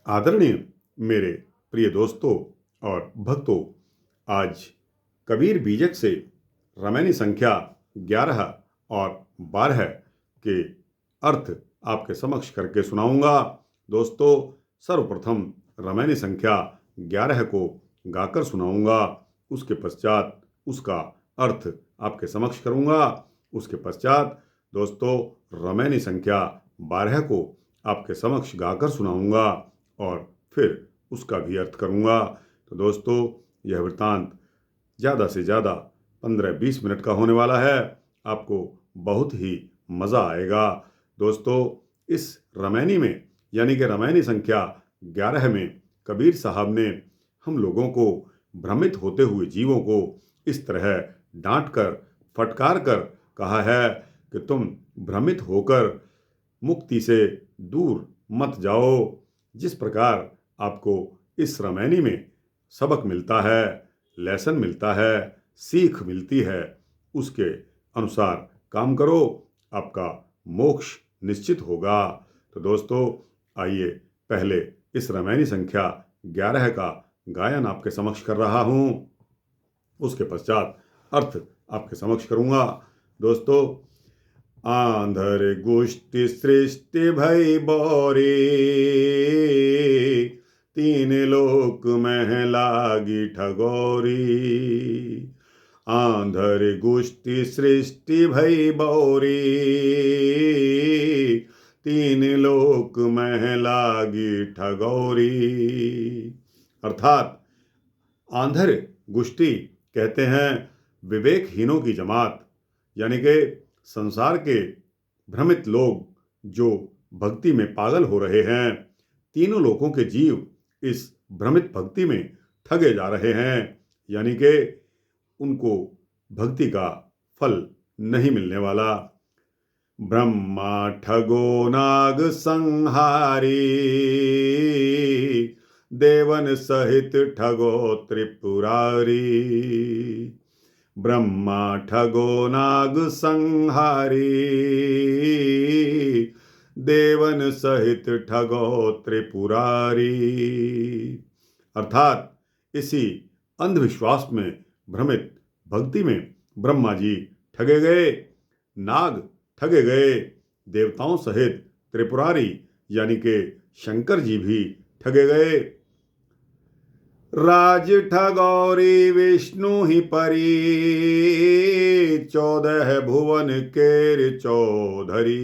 आदरणीय मेरे प्रिय दोस्तों और भक्तों, आज कबीर बीजक से रामायणी संख्या 11 और 12 के अर्थ आपके समक्ष करके सुनाऊंगा। दोस्तों, सर्वप्रथम रामायणी संख्या 11 को गाकर सुनाऊंगा। उसके पश्चात उसका अर्थ आपके समक्ष करूंगा। उसके पश्चात दोस्तों रामायणी संख्या 12 को आपके समक्ष गाकर सुनाऊंगा और फिर उसका भी अर्थ करूंगा। तो दोस्तों, यह वृत्तांत ज़्यादा से ज़्यादा 15-20 मिनट का होने वाला है। आपको बहुत ही मज़ा आएगा। दोस्तों, इस रामायणी में यानी कि रामायणी संख्या 11 में कबीर साहब ने हम लोगों को, भ्रमित होते हुए जीवों को इस तरह डांट कर, फटकार कर कहा है कि तुम भ्रमित होकर मुक्ति से दूर मत जाओ। जिस प्रकार आपको इस रामायणी में सबक मिलता है, लेसन मिलता है, सीख मिलती है, उसके अनुसार काम करो, आपका मोक्ष निश्चित होगा। तो दोस्तों, आइए पहले इस रामायणी संख्या 11 का गायन आपके समक्ष कर रहा हूँ। उसके पश्चात अर्थ आपके समक्ष करूँगा। दोस्तों, आंधर गुष्टि सृष्टि भई बौरी, तीन लोक में लागी ठगोरी। आंधर गुष्टि सृष्टि भई बौरी, तीन लोक में लागी ठगोरी। अर्थात आंधर गुष्टि कहते हैं विवेकहीनों की जमात, यानी कि संसार के भ्रमित लोग जो भक्ति में पागल हो रहे हैं। तीनों लोकों के जीव इस भ्रमित भक्ति में ठगे जा रहे हैं, यानी कि उनको भक्ति का फल नहीं मिलने वाला। ब्रह्मा ठगो नाग संहारी, देवन सहित ठगो त्रिपुरारी। ब्रह्मा ठगो नाग संहारी, देवन सहित ठगो त्रिपुरारी। अर्थात इसी अंधविश्वास में भ्रमित भक्ति में ब्रह्मा जी ठगे गए, नाग ठगे गए, देवताओं सहित त्रिपुरारी यानी कि शंकर जी भी ठगे गए। राज ठगौरी विष्णु ही परी, 14 भुवन केर चौधरी।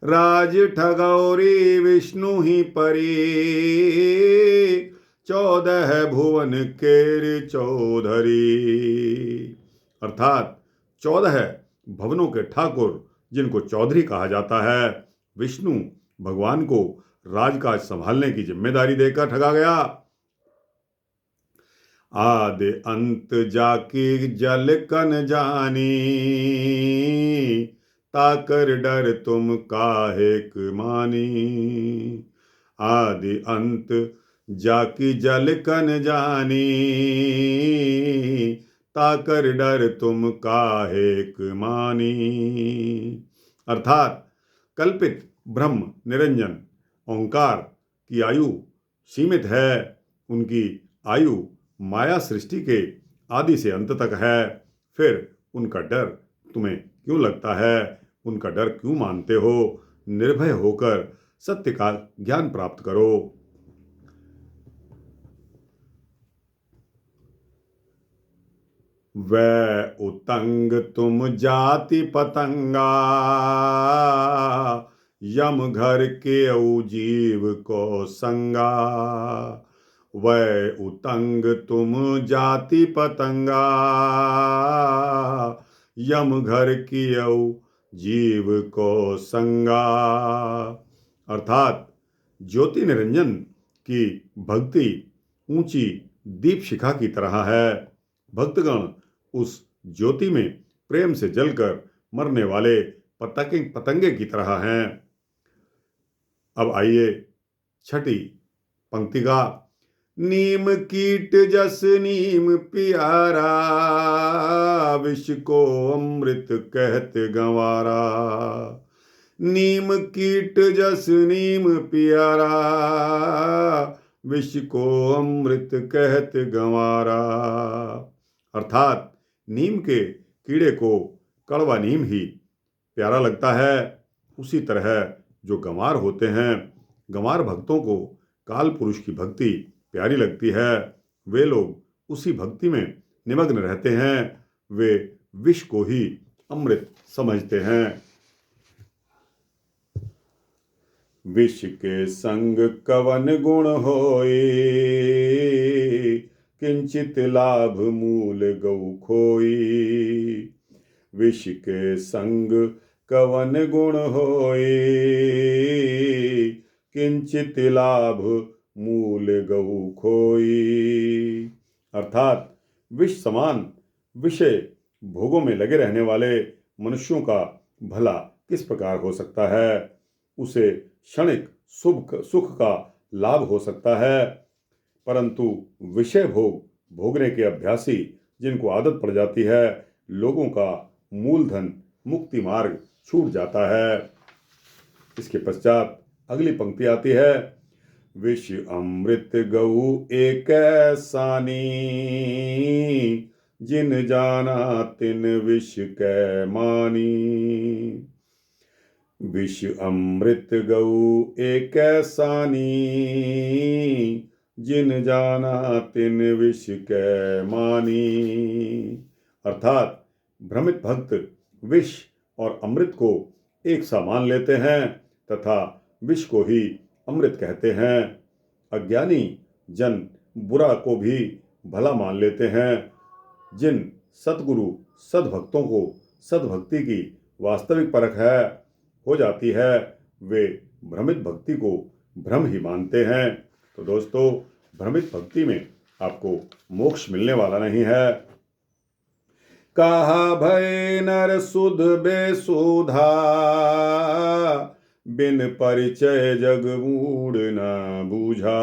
राज ठगौरी विष्णु ही परी, 14 भुवन केर चौधरी। अर्थात 14 भवनों के ठाकुर, जिनको चौधरी कहा जाता है, विष्णु भगवान को राजकाज संभालने की जिम्मेदारी देकर ठगा गया। आदि अंत जाकी जल कन जानी, ताकर डर तुम काहेक मानी। आदि अंत जाकी जल कन जानी, ताकर डर तुम काहेक मानी। अर्थात कल्पित ब्रह्म निरंजन ओंकार की आयु सीमित है। उनकी आयु माया सृष्टि के आदि से अंत तक है। फिर उनका डर तुम्हें क्यों लगता है? उनका डर क्यों मानते हो? निर्भय होकर सत्य का ज्ञान प्राप्त करो। वै उतंग तुम जाति पतंगा, यम घर के जीव को संगा। वै उतंग तुम जाति पतंगा, यम घर की जीव को संगा। अर्थात ज्योति निरंजन की भक्ति ऊंची दीप शिखा की तरह है। भक्तगण उस ज्योति में प्रेम से जलकर मरने वाले पतंगे की तरह हैं। अब आइए छठी पंक्ति का। नीम कीट जस नीम प्यारा, विष को अमृत कहत गंवारा। नीम कीट जस नीम प्यारा, विष को अमृत कहत गंवारा। अर्थात नीम के कीड़े को कड़वा नीम ही प्यारा लगता है। उसी तरह जो गंवार होते हैं, गंवार भक्तों को काल पुरुष की भक्ति प्यारी लगती है। वे लोग उसी भक्ति में निमग्न रहते हैं। वे विष को ही अमृत समझते हैं। विष के संग कवन गुण होए, किंचित लाभ मूल गौ खोई। विष के संग कवन गुण होए, किंचित लाभ मूल गौ खोई। अर्थात विष समान विषय भोगों में लगे रहने वाले मनुष्यों का भला किस प्रकार हो सकता है। उसे क्षणिक सुख का लाभ हो सकता है, परंतु विषय भोग भोगने के अभ्यासी जिनको आदत पड़ जाती है, लोगों का मूलधन मुक्ति मार्ग छूट जाता है। इसके पश्चात अगली पंक्ति आती है। विष अमृत गऊ एक सानी, जिन जाना तिन विष कै मानी। विष अमृत गऊ एक सानी, जिन जाना तिन विष कै मानी। अर्थात भ्रमित भक्त विष और अमृत को एक सा मान लेते हैं तथा विष को ही अमृत कहते हैं। अज्ञानी जन बुरा को भी भला मान लेते हैं। जिन सद्गुरु सद्भक्तों को सद्भक्ति की वास्तविक परख हो जाती है, वे भ्रमित भक्ति को भ्रम ही मानते हैं। तो दोस्तों, भ्रमित भक्ति में आपको मोक्ष मिलने वाला नहीं है। कहा भय नर सुध बेसुधा, बिन परिचय जग मूढ़ न बूझा।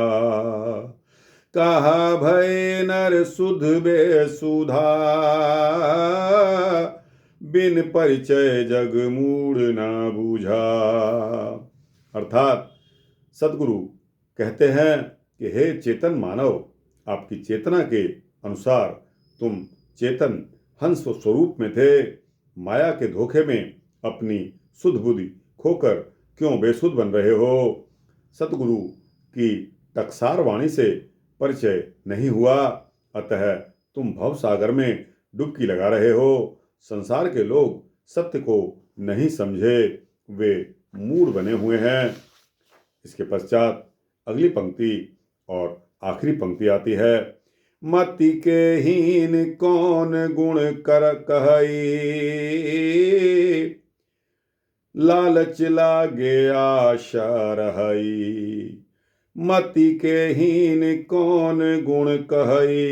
कहा भय नर सुध बेसुधा, बिन परिचय जग मूढ़ न बूझा। अर्थात सद्गुरु कहते हैं कि हे चेतन मानव, आपकी चेतना के अनुसार तुम चेतन हंस स्वरूप में थे। माया के धोखे में अपनी सुध बुद्धि खोकर क्यों बेसुध बन रहे हो। सतगुरु की टकसार वाणी से परिचय नहीं हुआ, अतः तुम भव सागर में डुबकी लगा रहे हो। संसार के लोग सत्य को नहीं समझे, वे मूढ़ बने हुए हैं। इसके पश्चात अगली पंक्ति और आखिरी पंक्ति आती है। मति के हीन कौन गुण कर कहई, लालच लागे आशा रहई। मति के हीन कौन गुण कहई,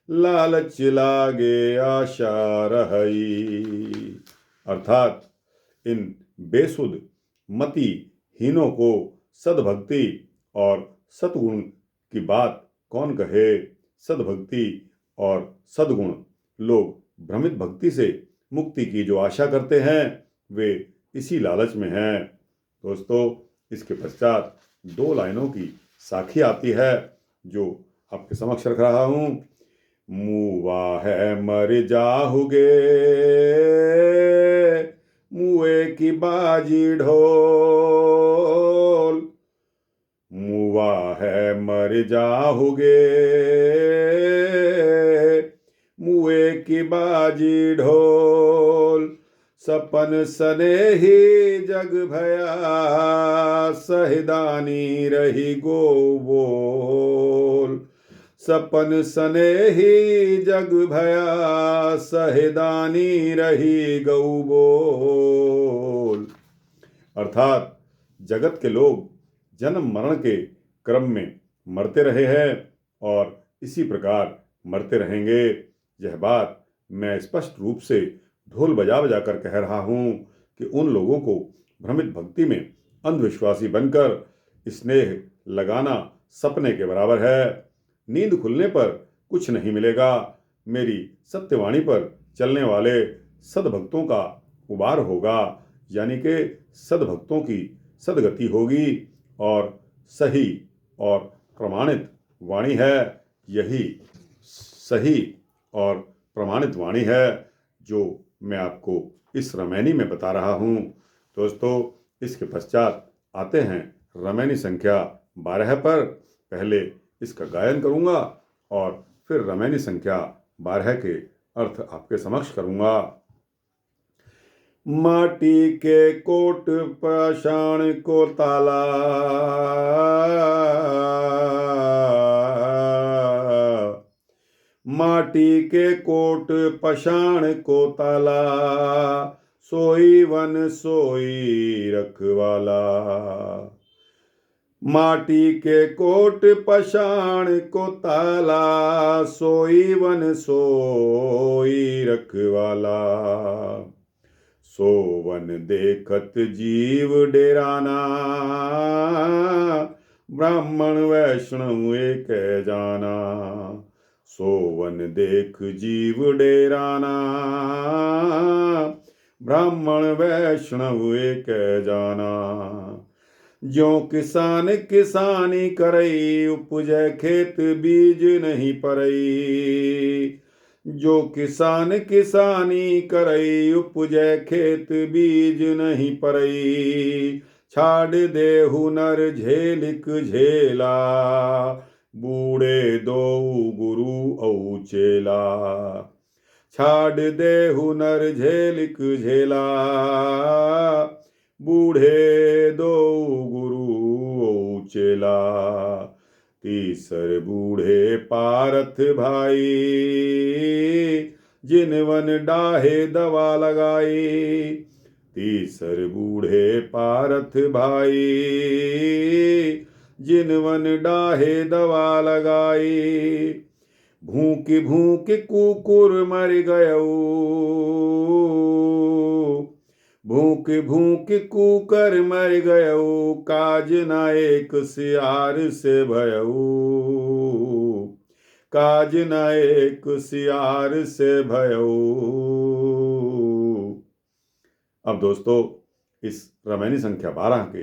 लालच लागे आशा रहई। अर्थात इन बेसुध मति हीनों को सद्भक्ति और सद्गुण की बात कौन कहे। सद्भक्ति और सद्गुण लोग भ्रमित भक्ति से मुक्ति की जो आशा करते हैं, वे इसी लालच में हैं। दोस्तों, इसके पश्चात 2 लाइनों की साखी आती है जो आपके समक्ष रख रहा हूं। मुआ है मर जाहुगे, मुए की बाजी ढोल। मुआ है मर जाहुगे, मुए की बाजी ढोल। सपन सने ही जग भया, सहदानी रही गो बोल। सपन सने ही जग भया, सहदानी रही गौ बोल। अर्थात जगत के लोग जन्म मरण के क्रम में मरते रहे हैं और इसी प्रकार मरते रहेंगे। यह बात मैं स्पष्ट रूप से ढोल बजा बजा कर कह रहा हूँ कि उन लोगों को भ्रमित भक्ति में अंधविश्वासी बनकर स्नेह लगाना सपने के बराबर है। नींद खुलने पर कुछ नहीं मिलेगा। मेरी सत्यवाणी पर चलने वाले सद्भक्तों का उबार होगा, यानी कि सद्भक्तों की सदगति होगी और सही और प्रमाणित वाणी है। यही सही और प्रमाणित वाणी है जो मैं आपको इस रामायणी में बता रहा हूँ। दोस्तों, इसके पश्चात आते हैं रामायणी संख्या 12 पर। पहले इसका गायन करूँगा और फिर रामायणी संख्या 12 के अर्थ आपके समक्ष करूँगा। माटी के कोट पाषाण को ताला, माटी के कोट पाषाण को ताला, सोई वन सोई रखवाला। माटी के कोट पाषाण को ताला, सोई वन सोई रखवाला। सोवन देखत जीव डेराना, ब्राह्मण वैष्णव एक जाना। सोवन देख जीव डेराना, ब्राह्मण वैष्णव एक जाना। ज्यों किसान किसानी करई, उपजै खेत बीज नहीं परई। जो किसान किसानी करई, उपजै खेत बीज नहीं परई। छाड़ दे हुनर झेलिक झेला, बूढ़े दो गुरु औ चेला। छाड़ दे हुनर झेलिक झेला, बूढ़े दो गुरु औ चेला। तीसर बूढ़े पारथ भाई, जिन वन डाहे दवा लगाई। तीसर बूढ़े पारथ भाई, जिन वन डाहे दवा लगाई। भूख भूख कुकुर मर गयो, भूख भूख कुकर मर गयो। काज न एक सियार से भयो, काज न एक सियार से भयो। अब दोस्तों, इस रामायणी संख्या 12 के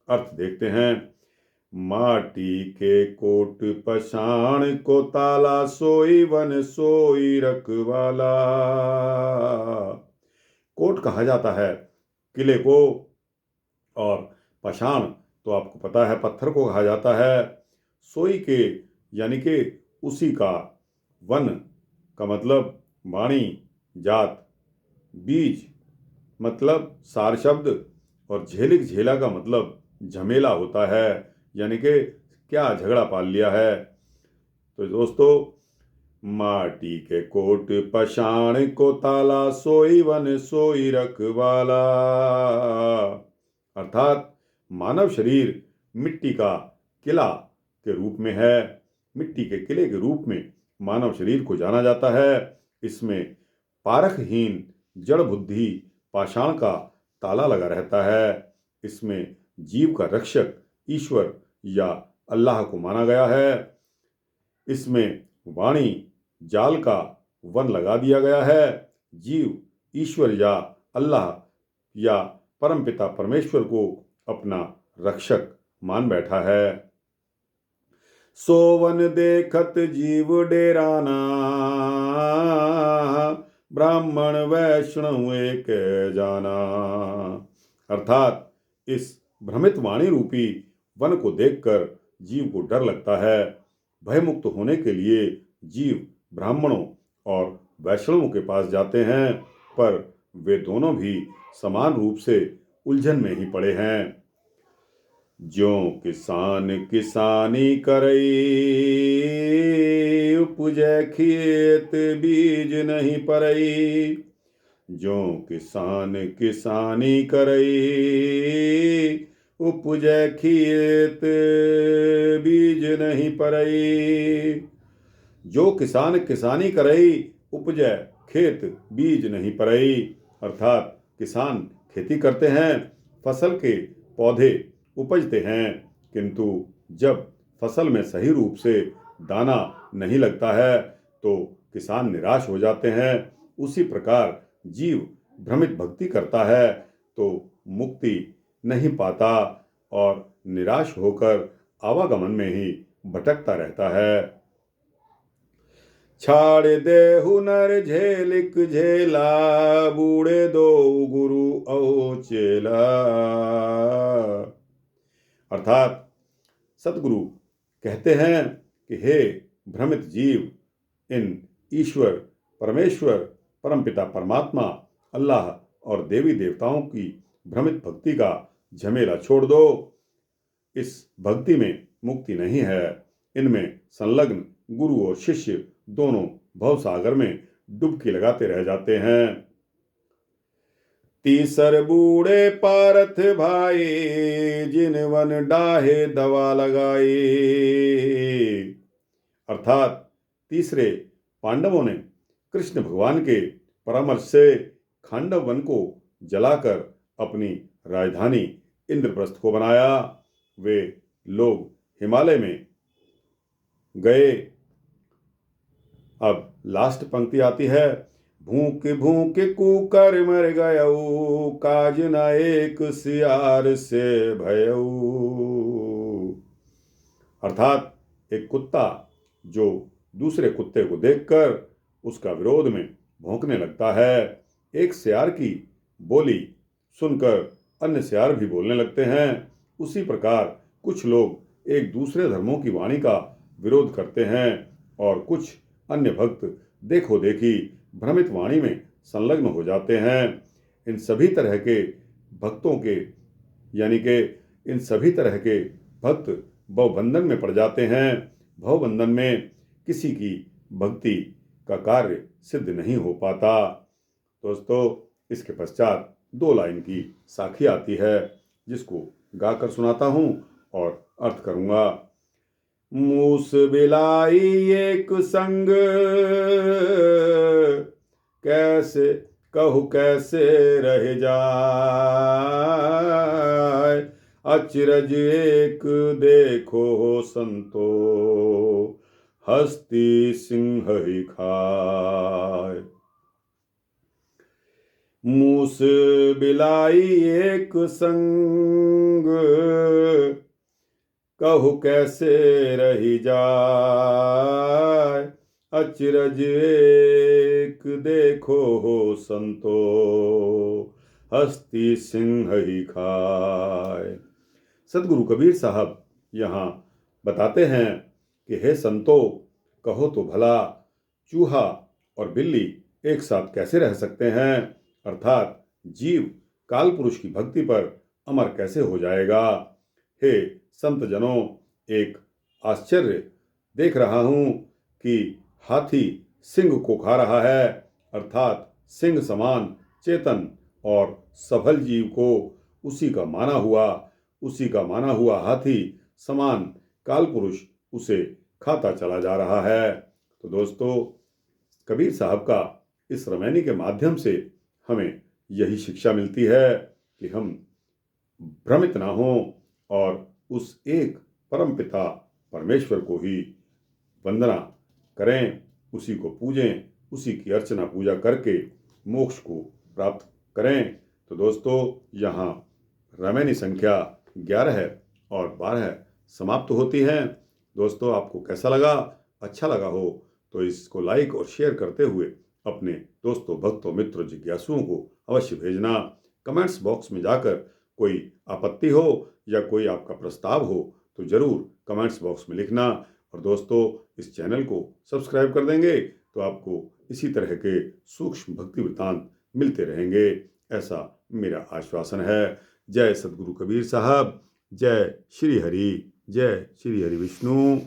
अर्थ देखते हैं। माटी के कोट पाषाण को ताला, सोई वन सोई रखवाला। कोट कहा जाता है किले को, और पाषाण तो आपको पता है पत्थर को कहा जाता है। सोई के यानी कि उसी का, वन का मतलब वाणी, जात, बीज मतलब सार शब्द, और झेलिक झेला का मतलब झमेला होता है, यानी कि क्या झगड़ा पाल लिया है। तो दोस्तों, माटी के कोट पाषाण को ताला, सोई वन सोई रखवाला। अर्थात मानव शरीर मिट्टी का किला के रूप में है। मिट्टी के किले के रूप में मानव शरीर को जाना जाता है। इसमें पारखहीन जड़ बुद्धि पाषाण का ताला लगा रहता है। इसमें जीव का रक्षक ईश्वर या अल्लाह को माना गया है। इसमें वाणी जाल का वन लगा दिया गया है। जीव ईश्वर या अल्लाह या परमपिता परमेश्वर को अपना रक्षक मान बैठा है। सोवन देखत जीव डेराना, ब्राह्मण वैष्णव एक जाना। अर्थात इस भ्रमित वाणी रूपी वन को देखकर जीव को डर लगता है। भयमुक्त होने के लिए जीव ब्राह्मणों और वैष्णवों के पास जाते हैं, पर वे दोनों भी समान रूप से उलझन में ही पड़े हैं। ज्यों किसान किसानी करई, उपजै खेत बीज नहीं परई। ज्यों किसान किसानी करई, उपजै खेत बीज नहीं परई। जो किसान किसानी करई, उपजै खेत बीज नहीं परई। अर्थात किसान खेती करते हैं, फसल के पौधे उपजते हैं, किंतु जब फसल में सही रूप से दाना नहीं लगता है तो किसान निराश हो जाते हैं। उसी प्रकार जीव भ्रमित भक्ति करता है तो मुक्ति नहीं पाता और निराश होकर आवागमन में ही भटकता रहता है। छाड़ दे हुनर झेलिक झेला, बूढ़े दो गुरु औ चेला। अर्थात सतगुरु कहते हैं कि हे भ्रमित जीव, इन ईश्वर, परमेश्वर, परमपिता परमात्मा, अल्लाह और देवी देवताओं की भ्रमित भक्ति का झमेला छोड़ दो। इस भक्ति में मुक्ति नहीं है। इनमें संलग्न गुरु और शिष्य दोनों भवसागर में डुबकी लगाते रह जाते हैं। तीसर बूढ़े पारथ भाई, जिन वन डाहे दवा लगाई। अर्थात तीसरे पांडवों ने कृष्ण भगवान के परामर्श से खांडव वन को जलाकर अपनी राजधानी इंद्रप्रस्थ को बनाया। वे लोग हिमालय में गए। अब लास्ट पंक्ति आती है, भूख भूख कुकर मर गयऊ, काज न एक सियार से भयऊ। अर्थात एक कुत्ता जो दूसरे कुत्ते को देखकर उसका विरोध में भौंकने लगता है। एक सियार की बोली सुनकर अन्य सियार भी बोलने लगते हैं। उसी प्रकार कुछ लोग एक दूसरे धर्मों की वाणी का विरोध करते हैं और कुछ अन्य भक्त देखो देखी भ्रमित वाणी में संलग्न हो जाते हैं। इन सभी तरह के भक्तों के यानी कि इन सभी तरह के भक्त भवबंधन में पड़ जाते हैं। भवबंधन में किसी की भक्ति का कार्य सिद्ध नहीं हो पाता। दोस्तों, इसके पश्चात 2 लाइन की साखी आती है जिसको गाकर सुनाता हूं और अर्थ करूंगा। मूस बिलाई एक संग, कैसे कहु कैसे रह जाए। अचरज एक देखो संतो, हस्ती सिंह ही खाए। मूस बिलाई एक संग, कहु कैसे रही जाए। अचरज एक देखो हो संतो, हस्ती सिंह ही खाए। सदगुरु कबीर साहब यहाँ बताते हैं कि हे संतो, कहो तो भला चूहा और बिल्ली एक साथ कैसे रह सकते हैं। अर्थात जीव काल पुरुष की भक्ति पर अमर कैसे हो जाएगा। हे संत जनों, एक आश्चर्य देख रहा हूं कि हाथी सिंह को खा रहा है। अर्थात सिंह समान चेतन और सबल जीव को उसी का माना हुआ हाथी समान काल पुरुष उसे खाता चला जा रहा है। तो दोस्तों, कबीर साहब का इस रामायणी के माध्यम से हमें यही शिक्षा मिलती है कि हम भ्रमित ना हों और उस एक परम पिता परमेश्वर को ही वंदना करें, उसी को पूजें, उसी की अर्चना पूजा करके मोक्ष को प्राप्त करें। तो दोस्तों, यहाँ रामायणी संख्या 11 और 12 समाप्त होती हैं। दोस्तों, आपको कैसा लगा? अच्छा लगा हो तो इसको लाइक और शेयर करते हुए अपने दोस्तों, भक्तों, मित्रों, जिज्ञासुओं को अवश्य भेजना। कमेंट्स बॉक्स में जाकर कोई आपत्ति हो या कोई आपका प्रस्ताव हो तो ज़रूर कमेंट्स बॉक्स में लिखना। और दोस्तों, इस चैनल को सब्सक्राइब कर देंगे तो आपको इसी तरह के सूक्ष्म भक्ति वृत्तांत मिलते रहेंगे, ऐसा मेरा आश्वासन है। जय सद्गुरु कबीर साहब, जय श्री हरि विष्णु।